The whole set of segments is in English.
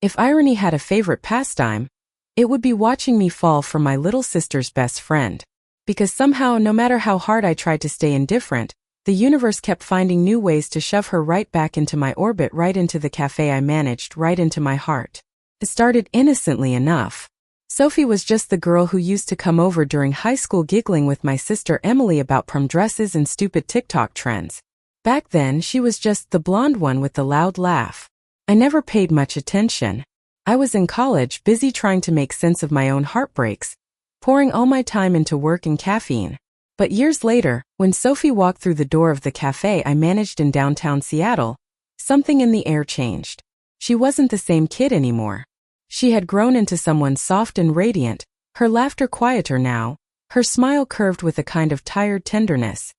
If irony had a favorite pastime, it would be watching me fall for my little sister's best friend. Because somehow, no matter how hard I tried to stay indifferent, the universe kept finding new ways to shove her right back into my orbit, right into the cafe I managed, right into my heart. It started innocently enough. Sophie was just the girl who used to come over during high school giggling with my sister Emily about prom dresses and stupid TikTok trends. Back then, she was just the blonde one with the loud laugh. I never paid much attention. I was in college, busy trying to make sense of my own heartbreaks, pouring all my time into work and caffeine. But years later, when Sophie walked through the door of the cafe I managed in downtown Seattle, something in the air changed. She wasn't the same kid anymore. She had grown into someone soft and radiant, her laughter quieter now, her smile curved with a kind of tired tenderness.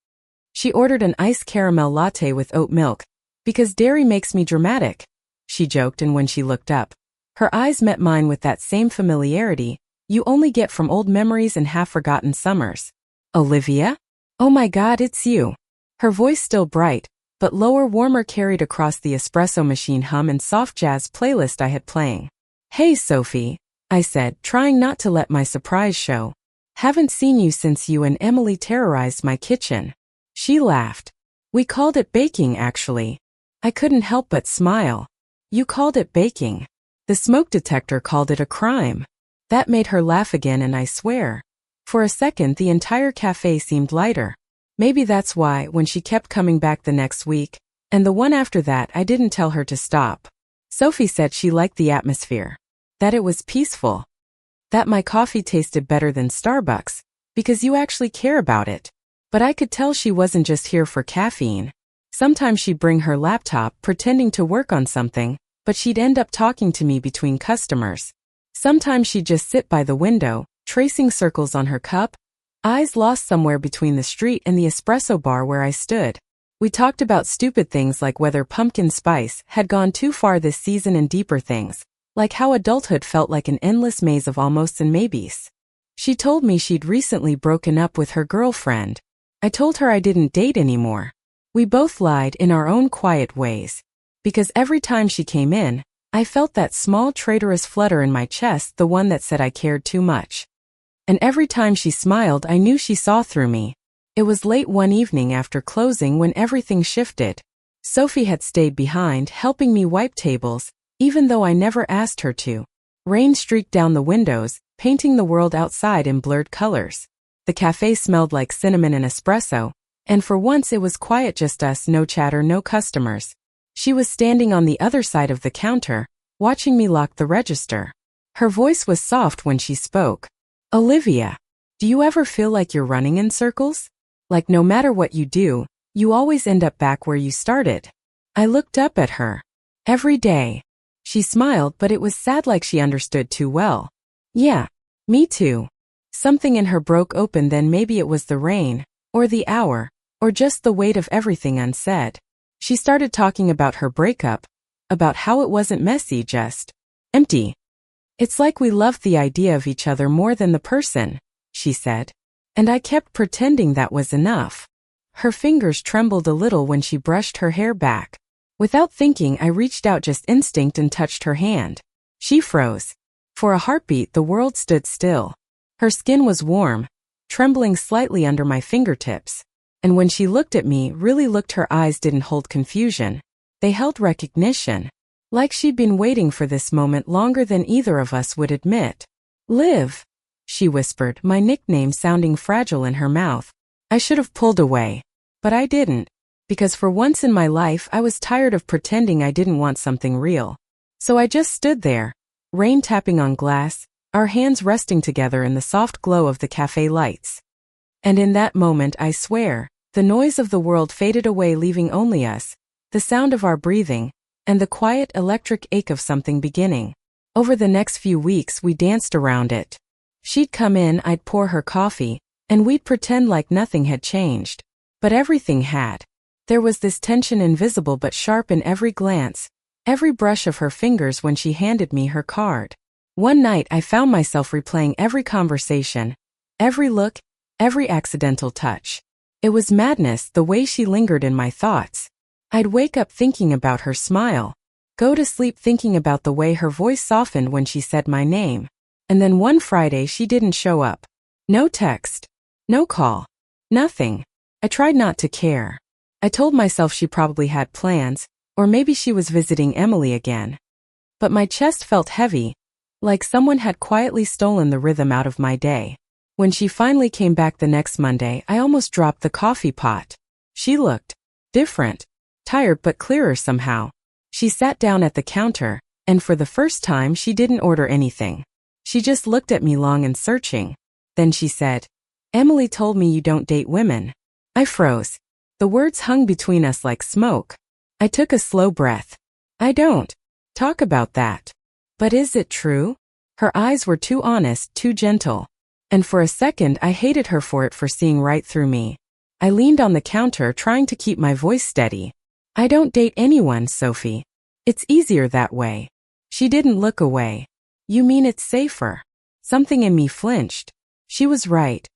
She ordered an iced caramel latte with oat milk, because dairy makes me dramatic, she joked, and when she looked up, her eyes met mine with that same familiarity you only get from old memories and half-forgotten summers. Olivia? Oh my God, it's you. Her voice still bright, but lower, warmer, carried across the espresso machine hum and soft jazz playlist I had playing. Hey Sophie, I said, trying not to let my surprise show. Haven't seen you since you and Emily terrorized my kitchen. She laughed. We called it baking, actually. I couldn't help but smile. You called it baking. The smoke detector called it a crime. That made her laugh again, and I swear, for a second the entire cafe seemed lighter. Maybe that's why, when she kept coming back the next week, and the one after that, I didn't tell her to stop. Sophie said she liked the atmosphere. That it was peaceful. That my coffee tasted better than Starbucks, because you actually care about it. But I could tell she wasn't just here for caffeine. Sometimes she'd bring her laptop, pretending to work on something, but she'd end up talking to me between customers. Sometimes she'd just sit by the window, tracing circles on her cup, eyes lost somewhere between the street and the espresso bar where I stood. We talked about stupid things like whether pumpkin spice had gone too far this season, and deeper things, like how adulthood felt like an endless maze of almosts and maybes. She told me she'd recently broken up with her girlfriend. I told her I didn't date anymore. We both lied in our own quiet ways. Because every time she came in, I felt that small traitorous flutter in my chest, the one that said I cared too much. And every time she smiled, I knew she saw through me. It was late one evening after closing when everything shifted. Sophie had stayed behind, helping me wipe tables, even though I never asked her to. Rain streaked down the windows, painting the world outside in blurred colors. The cafe smelled like cinnamon and espresso, and for once it was quiet, just us, no chatter, no customers. She was standing on the other side of the counter, watching me lock the register. Her voice was soft when she spoke. Olivia, do you ever feel like you're running in circles? Like no matter what you do, you always end up back where you started? I looked up at her. Every day. She smiled, but it was sad, like she understood too well. Yeah, me too. Something in her broke open then. Maybe it was the rain, or the hour, or just the weight of everything unsaid. She started talking about her breakup, about how it wasn't messy, just empty. It's like we loved the idea of each other more than the person, she said. And I kept pretending that was enough. Her fingers trembled a little when she brushed her hair back. Without thinking, I reached out, just instinct, and touched her hand. She froze. For a heartbeat, the world stood still. Her skin was warm, trembling slightly under my fingertips. And when she looked at me, really looked, her eyes didn't hold confusion. They held recognition. Like she'd been waiting for this moment longer than either of us would admit. Liv, she whispered, my nickname sounding fragile in her mouth. I should have pulled away. But I didn't. Because for once in my life, I was tired of pretending I didn't want something real. So I just stood there, rain tapping on glass, our hands resting together in the soft glow of the cafe lights. And in that moment, I swear, the noise of the world faded away, leaving only us, the sound of our breathing, and the quiet electric ache of something beginning. Over the next few weeks, we danced around it. She'd come in, I'd pour her coffee, and we'd pretend like nothing had changed. But everything had. There was this tension, invisible but sharp, in every glance, every brush of her fingers when she handed me her card. One night I found myself replaying every conversation, every look, every accidental touch. It was madness, the way she lingered in my thoughts. I'd wake up thinking about her smile, go to sleep thinking about the way her voice softened when she said my name. And then one Friday she didn't show up. No text. No call. Nothing. I tried not to care. I told myself she probably had plans, or maybe she was visiting Emily again. But my chest felt heavy, like someone had quietly stolen the rhythm out of my day. When she finally came back the next Monday, I almost dropped the coffee pot. She looked different, tired but clearer somehow. She sat down at the counter, and for the first time she didn't order anything. She just looked at me long and searching. Then she said, "Emily told me you don't date women." I froze. The words hung between us like smoke. I took a slow breath. I don't talk about that. But is it true? Her eyes were too honest, too gentle. And for a second I hated her for seeing right through me. I leaned on the counter trying to keep my voice steady. I don't date anyone, Sophie. It's easier that way. She didn't look away. You mean it's safer? Something in me flinched. She was right.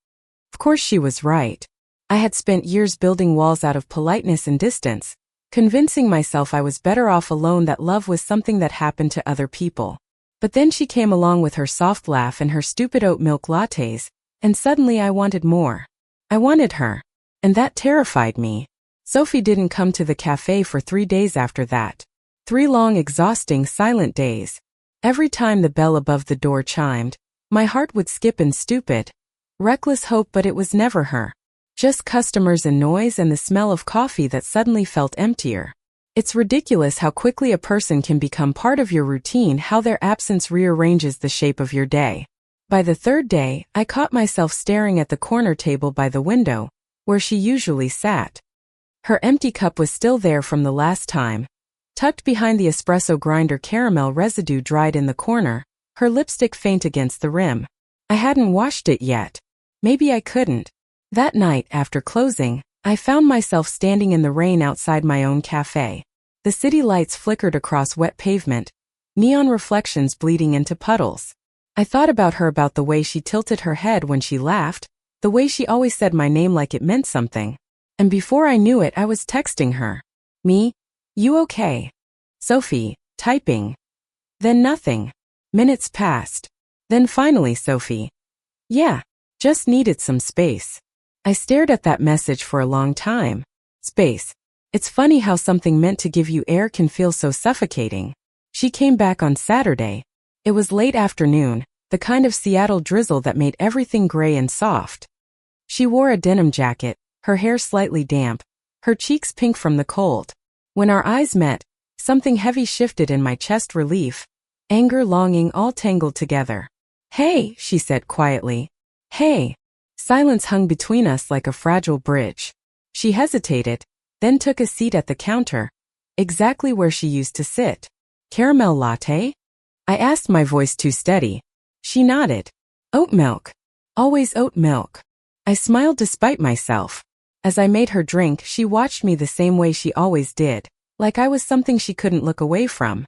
Of course she was right. I had spent years building walls out of politeness and distance, convincing myself I was better off alone, that love was something that happened to other people. But then she came along with her soft laugh and her stupid oat milk lattes, and suddenly I wanted more. I wanted her. And that terrified me. Sophie didn't come to the cafe for 3 days after that. 3 long, exhausting, silent days. Every time the bell above the door chimed, my heart would skip in stupid, reckless hope, but it was never her. Just customers and noise and the smell of coffee that suddenly felt emptier. It's ridiculous how quickly a person can become part of your routine, how their absence rearranges the shape of your day. By the 3rd day, I caught myself staring at the corner table by the window, where she usually sat. Her empty cup was still there from the last time. Tucked behind the espresso grinder, caramel residue dried in the corner, her lipstick faint against the rim. I hadn't washed it yet. Maybe I couldn't. That night, after closing, I found myself standing in the rain outside my own cafe. The city lights flickered across wet pavement, neon reflections bleeding into puddles. I thought about her, about the way she tilted her head when she laughed, the way she always said my name like it meant something. And before I knew it, I was texting her. Me? You okay? Sophie, typing. Then nothing. Minutes passed. Then finally, Sophie. Yeah, just needed some space. I stared at that message for a long time. Space. It's funny how something meant to give you air can feel so suffocating. She came back on Saturday. It was late afternoon, the kind of Seattle drizzle that made everything gray and soft. She wore a denim jacket, her hair slightly damp, her cheeks pink from the cold. When our eyes met, something heavy shifted in my chest, relief, anger, longing, all tangled together. Hey, she said quietly. Hey. Silence hung between us like a fragile bridge. She hesitated, then took a seat at the counter, exactly where she used to sit. Caramel latte? I asked, my voice too steady. She nodded. Oat milk. Always oat milk. I smiled despite myself. As I made her drink, she watched me the same way she always did, like I was something she couldn't look away from.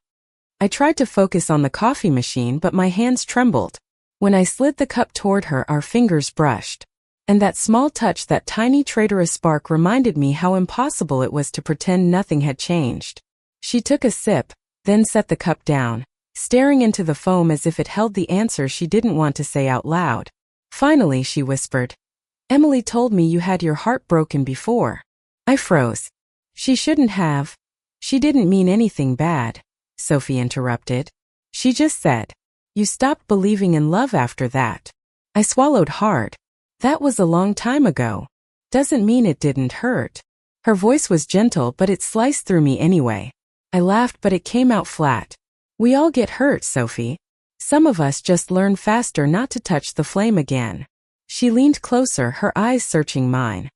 I tried to focus on the coffee machine, but my hands trembled. When I slid the cup toward her, our fingers brushed. And that small touch, that tiny traitorous spark, reminded me how impossible it was to pretend nothing had changed. She took a sip, then set the cup down, staring into the foam as if it held the answer she didn't want to say out loud. Finally, she whispered, Emily told me you had your heart broken before. I froze. She shouldn't have. She didn't mean anything bad, Sophie interrupted. She just said, you stopped believing in love after that. I swallowed hard. That was a long time ago. Doesn't mean it didn't hurt. Her voice was gentle, but it sliced through me anyway. I laughed, but it came out flat. We all get hurt, Sophie. Some of us just learn faster not to touch the flame again. She leaned closer, her eyes searching mine.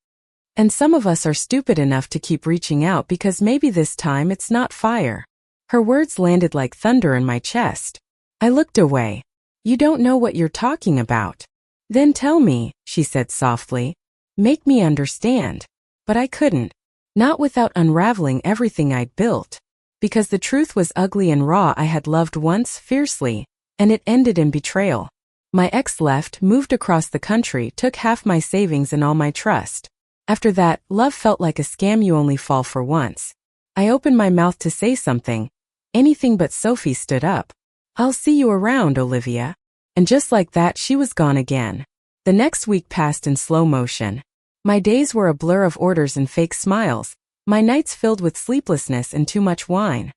And some of us are stupid enough to keep reaching out because maybe this time it's not fire. Her words landed like thunder in my chest. I looked away. You don't know what you're talking about. Then tell me, she said softly. Make me understand. But I couldn't. Not without unraveling everything I'd built. Because the truth was ugly and raw. I had loved once, fiercely, and it ended in betrayal. My ex left, moved across the country, took half my savings and all my trust. After that, love felt like a scam you only fall for once. I opened my mouth to say something, Anything but Sophie stood up. "I'll see you around, Olivia." And just like that, she was gone again. The next week passed in slow motion. My days were a blur of orders and fake smiles, my nights filled with sleeplessness and too much wine.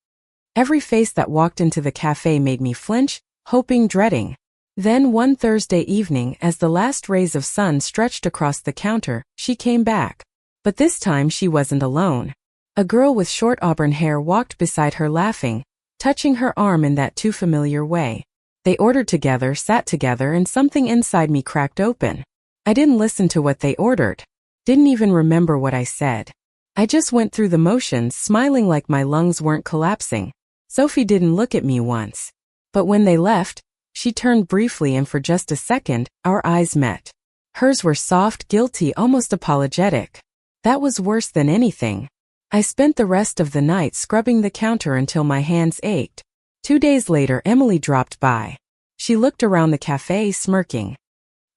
Every face that walked into the cafe made me flinch, hoping, dreading. Then one Thursday evening, as the last rays of sun stretched across the counter, she came back. But this time she wasn't alone. A girl with short auburn hair walked beside her laughing, touching her arm in that too familiar way. They ordered together, sat together, and something inside me cracked open. I didn't listen to what they ordered. Didn't even remember what I said. I just went through the motions, smiling like my lungs weren't collapsing. Sophie didn't look at me once. But when they left, she turned briefly, and for just a second, our eyes met. Hers were soft, guilty, almost apologetic. That was worse than anything. I spent the rest of the night scrubbing the counter until my hands ached. 2 days later, Emily dropped by. She looked around the cafe, smirking.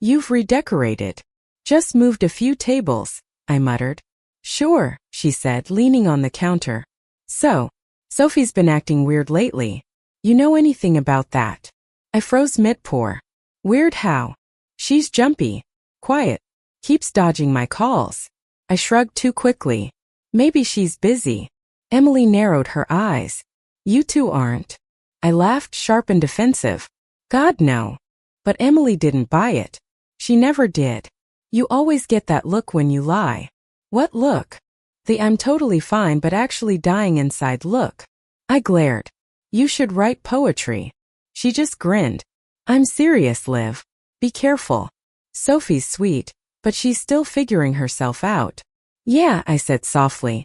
"You've redecorated." "Just moved a few tables," I muttered. "Sure," she said, leaning on the counter. "So, Sophie's been acting weird lately. You know anything about that?" I froze mid-pour. "Weird how?" "She's jumpy. Quiet. Keeps dodging my calls." I shrugged too quickly. "Maybe she's busy." Emily narrowed her eyes. "You two aren't." I laughed, sharp and defensive. "God, no." But Emily didn't buy it. She never did. "You always get that look when you lie." "What look?" "The I'm totally fine but actually dying inside look." I glared. "You should write poetry." She just grinned. "I'm serious, Liv. Be careful. Sophie's sweet, but she's still figuring herself out." "Yeah," I said softly.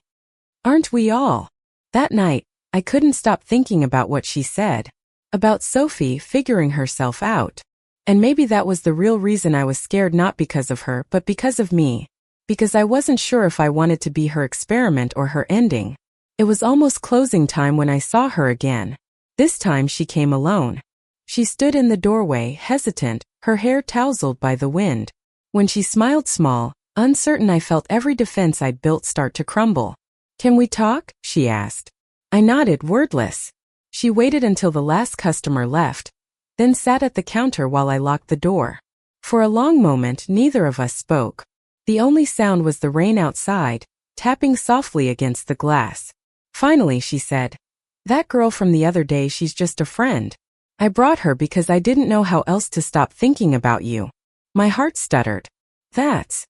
"Aren't we all?" That night, I couldn't stop thinking about what she said. About Sophie figuring herself out. And maybe that was the real reason I was scared, not because of her, but because of me. Because I wasn't sure if I wanted to be her experiment or her ending. It was almost closing time when I saw her again. This time she came alone. She stood in the doorway, hesitant, her hair tousled by the wind. When she smiled small, uncertain, I felt every defense I'd built start to crumble. "Can we talk?" she asked. I nodded, wordless. She waited until the last customer left, then sat at the counter while I locked the door. For a long moment, neither of us spoke. The only sound was the rain outside, tapping softly against the glass. Finally, she said, "That girl from the other day, she's just a friend. I brought her because I didn't know how else to stop thinking about you." My heart stuttered. "That's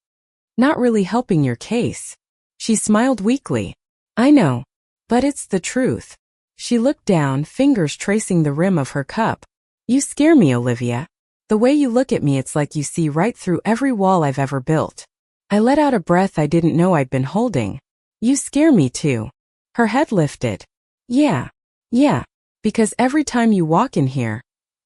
not really helping your case." She smiled weakly. "I know. But it's the truth." She looked down, fingers tracing the rim of her cup. "You scare me, Olivia. The way you look at me, it's like you see right through every wall I've ever built." I let out a breath I didn't know I'd been holding. "You scare me too." Her head lifted. Yeah, because every time you walk in here,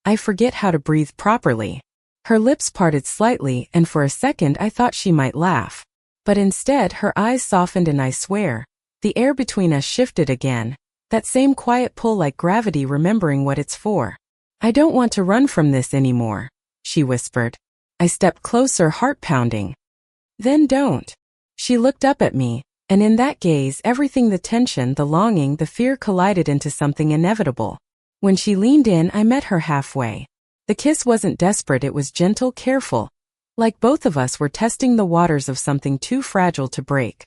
I forget how to breathe properly." Her lips parted slightly, and for a second I thought she might laugh. But instead, her eyes softened, and I swear, the air between us shifted again, that same quiet pull like gravity remembering what it's for. "I don't want to run from this anymore," she whispered. I stepped closer, heart pounding. "Then don't." She looked up at me, and in that gaze, everything, the tension, the longing, the fear, collided into something inevitable. When she leaned in, I met her halfway. The kiss wasn't desperate, it was gentle, careful, like both of us were testing the waters of something too fragile to break.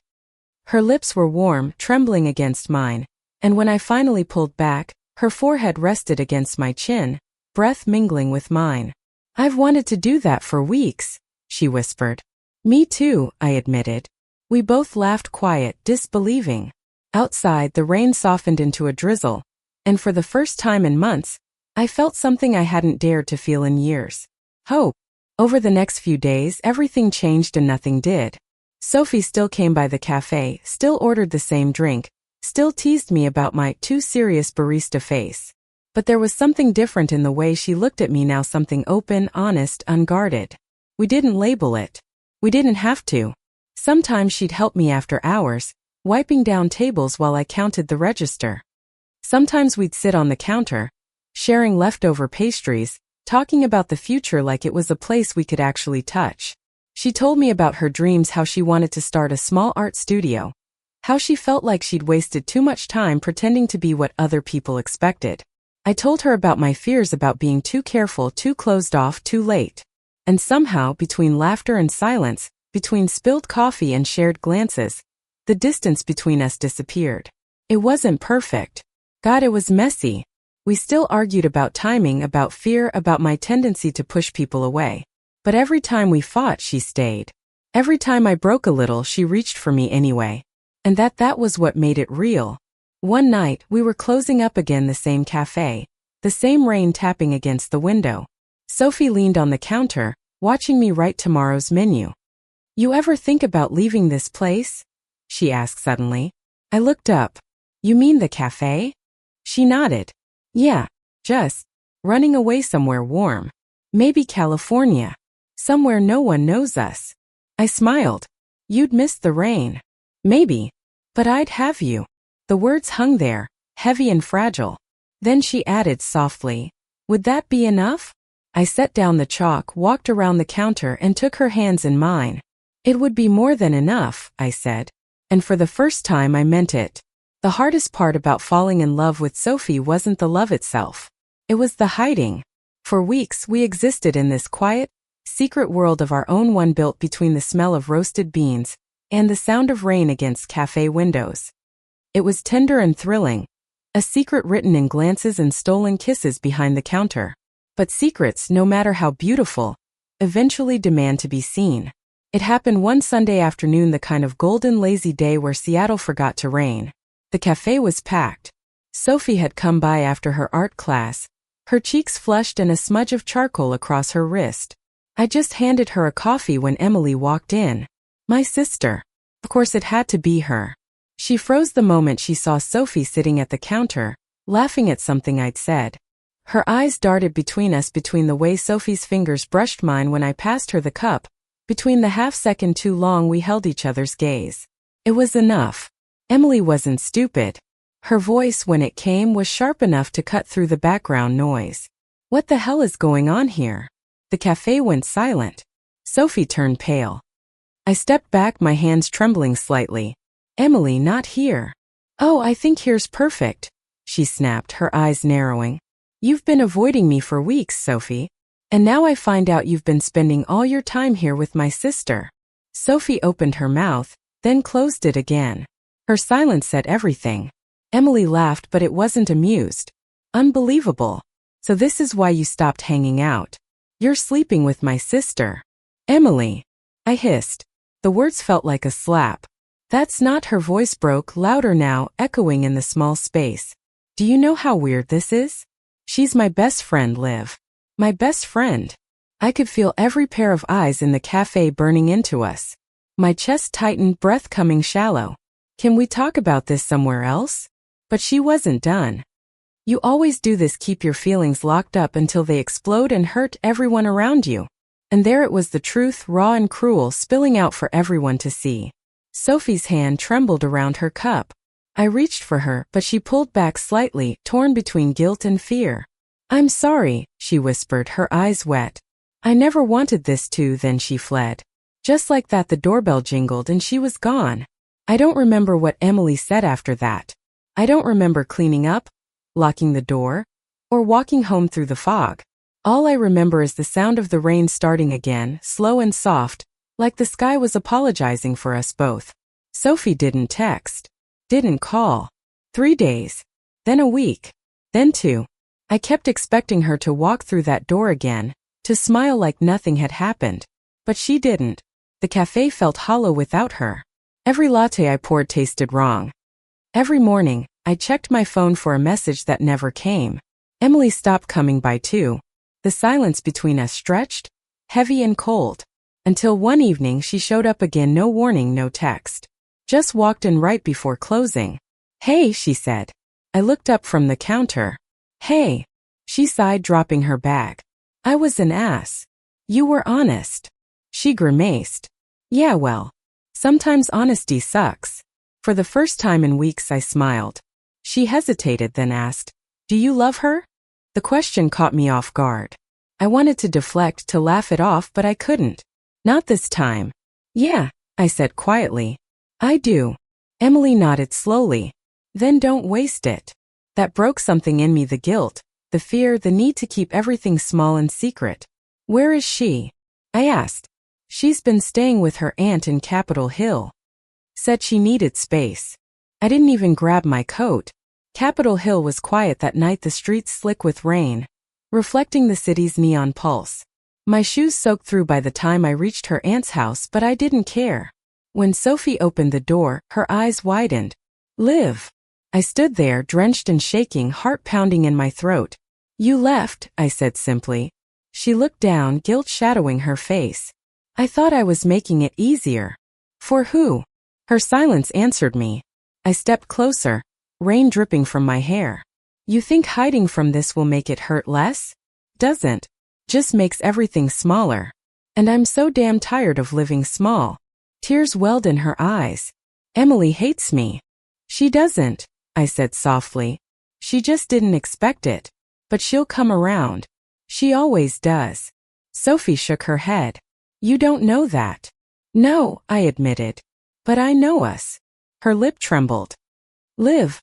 Her lips were warm, trembling against mine, and when I finally pulled back, her forehead rested against my chin, breath mingling with mine. "I've wanted to do that for weeks," she whispered. "Me too," I admitted. We both laughed, quiet, disbelieving. Outside, the rain softened into a drizzle, and for the first time in months, I felt something I hadn't dared to feel in years. Hope. Over the next few days, everything changed and nothing did. Sophie still came by the cafe, still ordered the same drink, still teased me about my too serious barista face. But there was something different in the way she looked at me now, something open, honest, unguarded. We didn't label it. We didn't have to. Sometimes she'd help me after hours, wiping down tables while I counted the register. Sometimes we'd sit on the counter, sharing leftover pastries, talking about the future like it was a place we could actually touch. She told me about her dreams, how she wanted to start a small art studio, How she felt like she'd wasted too much time pretending to be what other people expected. I told her about my fears about being too careful, too closed off, too late. And somehow, between laughter and silence, between spilled coffee and shared glances, the distance between us disappeared. It wasn't perfect. God, it was messy. We still argued about timing, about fear, about my tendency to push people away. But every time we fought, she stayed. Every time I broke a little, she reached for me anyway. And that was what made it real. One night, we were closing up again, the same cafe, the same rain tapping against the window. Sophie leaned on the counter, watching me write tomorrow's menu. "You ever think about leaving this place?" she asked suddenly. I looked up. "You mean the cafe?" She nodded. "Yeah, just running away somewhere warm. Maybe California. Somewhere no one knows us." I smiled. "You'd miss the rain." "Maybe. But I'd have you." The words hung there, heavy and fragile. Then she added softly, "Would that be enough?" I set down the chalk, walked around the counter, and took her hands in mine. "It would be more than enough," I said. And for the first time I meant it. The hardest part about falling in love with Sophie wasn't the love itself. It was the hiding. For weeks we existed in this quiet, secret world of our own, one built between the smell of roasted beans and the sound of rain against cafe windows. It was tender and thrilling, a secret written in glances and stolen kisses behind the counter. But secrets, no matter how beautiful, eventually demand to be seen. It happened one Sunday afternoon, the kind of golden lazy day where Seattle forgot to rain. The cafe was packed. Sophie had come by after her art class, her cheeks flushed and a smudge of charcoal across her wrist. I just handed her a coffee when Emily walked in. My sister. Of course it had to be her. She froze the moment she saw Sophie sitting at the counter, laughing at something I'd said. Her eyes darted between us, between the way Sophie's fingers brushed mine when I passed her the cup, between the half-second too long we held each other's gaze. It was enough. Emily wasn't stupid. Her voice, when it came, was sharp enough to cut through the background noise. "What the hell is going on here?" The cafe went silent. Sophie turned pale. I stepped back, my hands trembling slightly. "Emily, not here." "Oh, I think here's perfect," she snapped, her eyes narrowing. "You've been avoiding me for weeks, Sophie. And now I find out you've been spending all your time here with my sister." Sophie opened her mouth, then closed it again. Her silence said everything. Emily laughed, but it wasn't amused. "Unbelievable. So this is why you stopped hanging out. You're sleeping with my sister." "Emily," I hissed. The words felt like a slap. "That's not." Her voice broke, louder now, echoing in the small space. "Do you know how weird this is? She's my best friend, Liv. My best friend." I could feel every pair of eyes in the cafe burning into us. My chest tightened, breath coming shallow. "Can we talk about this somewhere else?" But she wasn't done. "You always do this, keep your feelings locked up until they explode and hurt everyone around you." And there it was, the truth, raw and cruel, spilling out for everyone to see. Sophie's hand trembled around her cup. I reached for her, but she pulled back slightly, torn between guilt and fear. "I'm sorry," she whispered, her eyes wet. "I never wanted this to." Then she fled. Just like that, the doorbell jingled and she was gone. I don't remember what Emily said after that. I don't remember cleaning up, locking the door, or walking home through the fog. All I remember is the sound of the rain starting again, slow and soft, like the sky was apologizing for us both. Sophie didn't text, didn't call. 3 days. Then a week. Then 2. I kept expecting her to walk through that door again, to smile like nothing had happened. But she didn't. The cafe felt hollow without her. Every latte I poured tasted wrong. Every morning, I checked my phone for a message that never came. Emily stopped coming by too. The silence between us stretched, heavy and cold. Until one evening she showed up again, no warning, no text. Just walked in right before closing. "Hey," she said. I looked up from the counter. "Hey." She sighed, dropping her bag. "I was an ass. You were honest." She grimaced. "Yeah, well, sometimes honesty sucks." For the first time in weeks I smiled. She hesitated, then asked, "Do you love her?" The question caught me off guard. I wanted to deflect, to laugh it off, but I couldn't. "Not this time." "Yeah," I said quietly. "I do." Emily nodded slowly. Then don't waste it. That broke something in me, the guilt, the fear, the need to keep everything small and secret. Where is she? I asked. She's been staying with her aunt in Capitol Hill. Said she needed space. I didn't even grab my coat. Capitol Hill was quiet that night, the streets slick with rain, reflecting the city's neon pulse. My shoes soaked through by the time I reached her aunt's house, but I didn't care. When Sophie opened the door, her eyes widened. Liv. I stood there, drenched and shaking, heart pounding in my throat. You left, I said simply. She looked down, guilt shadowing her face. I thought I was making it easier. For who? Her silence answered me. I stepped closer, rain dripping from my hair. You think hiding from this will make it hurt less? Doesn't. Just makes everything smaller. And I'm so damn tired of living small. Tears welled in her eyes. Emily hates me. She doesn't, I said softly. She just didn't expect it. But she'll come around. She always does. Sophie shook her head. You don't know that. No, I admitted. But I know us. Her lip trembled. Liv.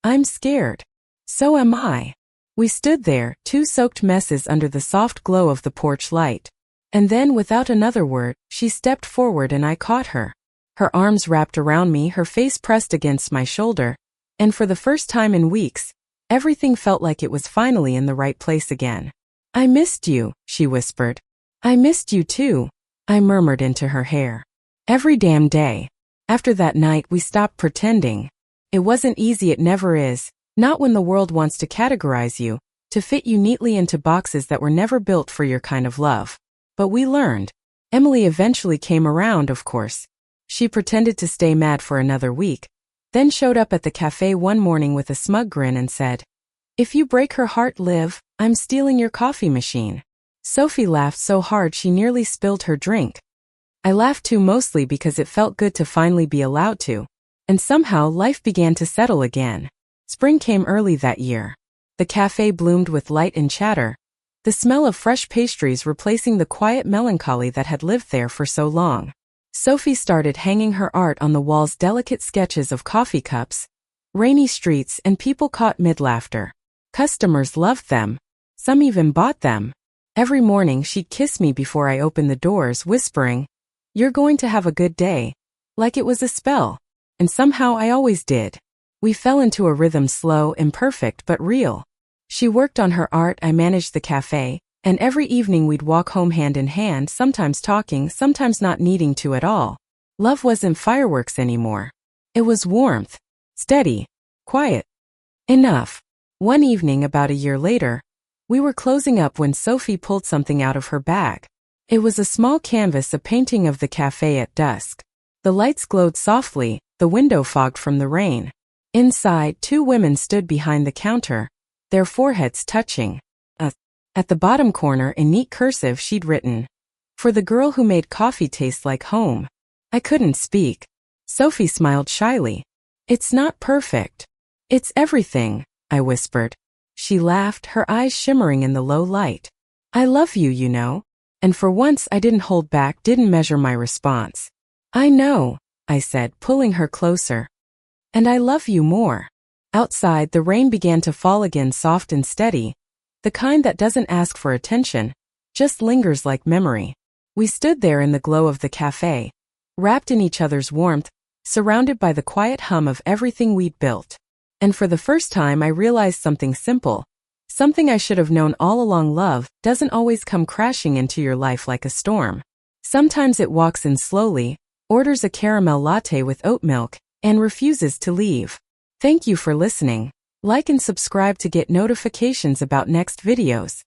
I'm scared. So am I. We stood there, two soaked messes under the soft glow of the porch light. And then, without another word, she stepped forward and I caught her. Her arms wrapped around me, her face pressed against my shoulder, and for the first time in weeks, everything felt like it was finally in the right place again. I missed you, she whispered. I missed you too, I murmured into her hair. Every damn day. After that night, we stopped pretending. It wasn't easy, it never is, not when the world wants to categorize you, to fit you neatly into boxes that were never built for your kind of love. But we learned. Emily eventually came around, of course. She pretended to stay mad for another week, then showed up at the cafe one morning with a smug grin and said, If you break her heart, Liv, I'm stealing your coffee machine. Sophie laughed so hard she nearly spilled her drink. I laughed too, mostly because it felt good to finally be allowed to. And somehow life began to settle again. Spring came early that year. The cafe bloomed with light and chatter, the smell of fresh pastries replacing the quiet melancholy that had lived there for so long. Sophie started hanging her art on the walls, delicate sketches of coffee cups, rainy streets, and people caught mid-laughter. Customers loved them. Some even bought them. Every morning she'd kiss me before I opened the doors, whispering, You're going to have a good day. Like it was a spell. And somehow I always did. We fell into a rhythm, slow, imperfect, but real. She worked on her art, I managed the cafe, and every evening we'd walk home hand in hand, sometimes talking, sometimes not needing to at all. Love wasn't fireworks anymore. It was warmth. Steady. Quiet. Enough. One evening about a year later, we were closing up when Sophie pulled something out of her bag. It was a small canvas, a painting of the cafe at dusk. The lights glowed softly, the window fogged from the rain. Inside, two women stood behind the counter, their foreheads touching. At the bottom corner, in neat cursive, she'd written, For the girl who made coffee taste like home. I couldn't speak. Sophie smiled shyly. It's not perfect. It's everything, I whispered. She laughed, her eyes shimmering in the low light. I love you, you know. And for once I didn't hold back, didn't measure my response. I know, I said, pulling her closer. And I love you more. Outside, the rain began to fall again, soft and steady, the kind that doesn't ask for attention, just lingers like memory. We stood there in the glow of the cafe, wrapped in each other's warmth, surrounded by the quiet hum of everything we'd built. And for the first time I realized something simple, something I should have known all along: love doesn't always come crashing into your life like a storm. Sometimes it walks in slowly, orders a caramel latte with oat milk, and refuses to leave. Thank you for listening. Like and subscribe to get notifications about next videos.